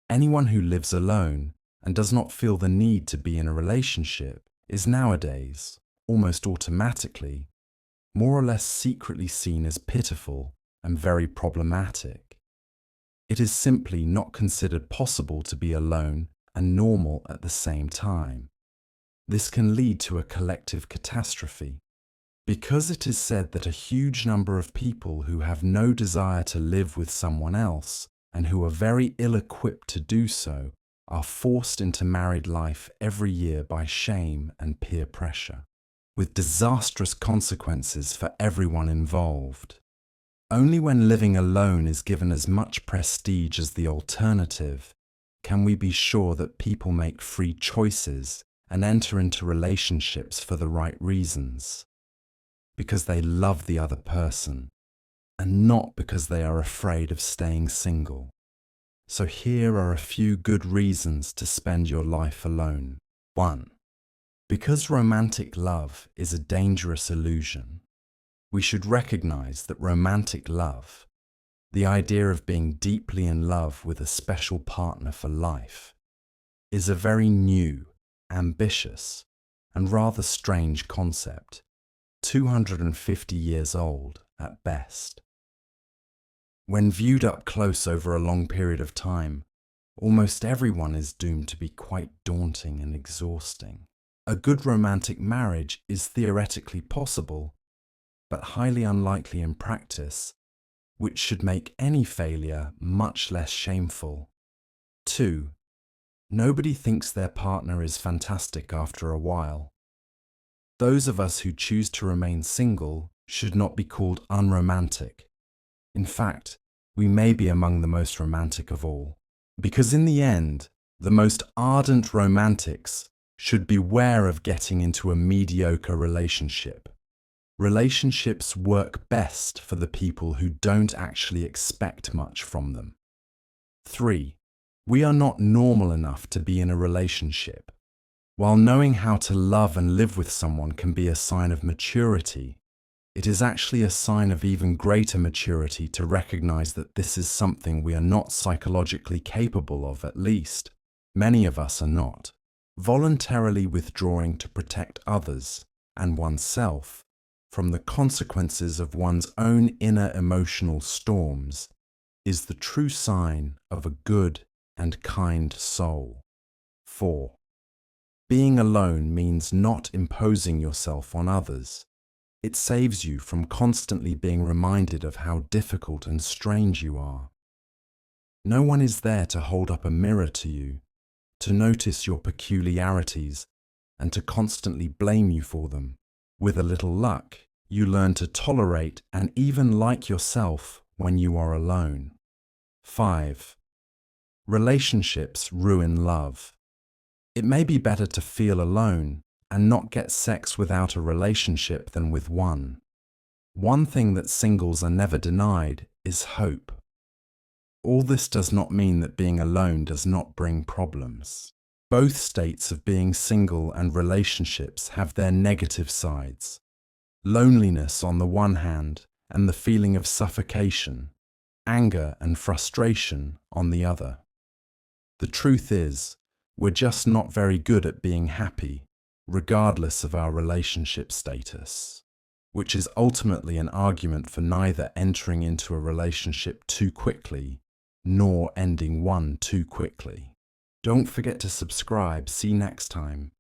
Anyone who lives alone and does not feel the need to be in a relationship is nowadays, almost automatically, more or less secretly seen as pitiful and very problematic. It is simply not considered possible to be alone and normal at the same time. This can lead to a collective catastrophe, because it is said that a huge number of people who have no desire to live with someone else and who are very ill-equipped to do so are forced into married life every year by shame and peer pressure, with disastrous consequences for everyone involved. Only when living alone is given as much prestige as the alternative can we be sure that people make free choices and enter into relationships for the right reasons, because they love the other person, and not because they are afraid of staying single. So here are a few good reasons to spend your life alone. 1. Because romantic love is a dangerous illusion. We should recognize that romantic love, the idea of being deeply in love with a special partner for life, is a very new, ambitious, and rather strange concept, 250 years old at best. When viewed up close over a long period of time, almost everyone is doomed to be quite daunting and exhausting. A good romantic marriage is theoretically possible, but highly unlikely in practice, which should make any failure much less shameful. 2. Nobody thinks their partner is fantastic after a while. Those of us who choose to remain single should not be called unromantic. In fact, we may be among the most romantic of all, because in the end, the most ardent romantics should beware of getting into a mediocre relationship. Relationships work best for the people who don't actually expect much from them. 3. We are not normal enough to be in a relationship. While knowing how to love and live with someone can be a sign of maturity, it is actually a sign of even greater maturity to recognize that this is something we are not psychologically capable of, at least. Many of us are not. Voluntarily withdrawing to protect others and oneself from the consequences of one's own inner emotional storms is the true sign of a good and kind soul. 4. Being alone means not imposing yourself on others. It saves you from constantly being reminded of how difficult and strange you are. No one is there to hold up a mirror to you, to notice your peculiarities, and to constantly blame you for them. With a little luck, you learn to tolerate and even like yourself when you are alone. 5. Relationships ruin love. It may be better to feel alone and not get sex without a relationship than with one. One thing that singles are never denied is hope. All this does not mean that being alone does not bring problems. Both states of being single and relationships have their negative sides. Loneliness on the one hand, and the feeling of suffocation, anger and frustration on the other. The truth is, we're just not very good at being happy, regardless of our relationship status, which is ultimately an argument for neither entering into a relationship too quickly, nor ending one too quickly. Don't forget to subscribe. See you next time.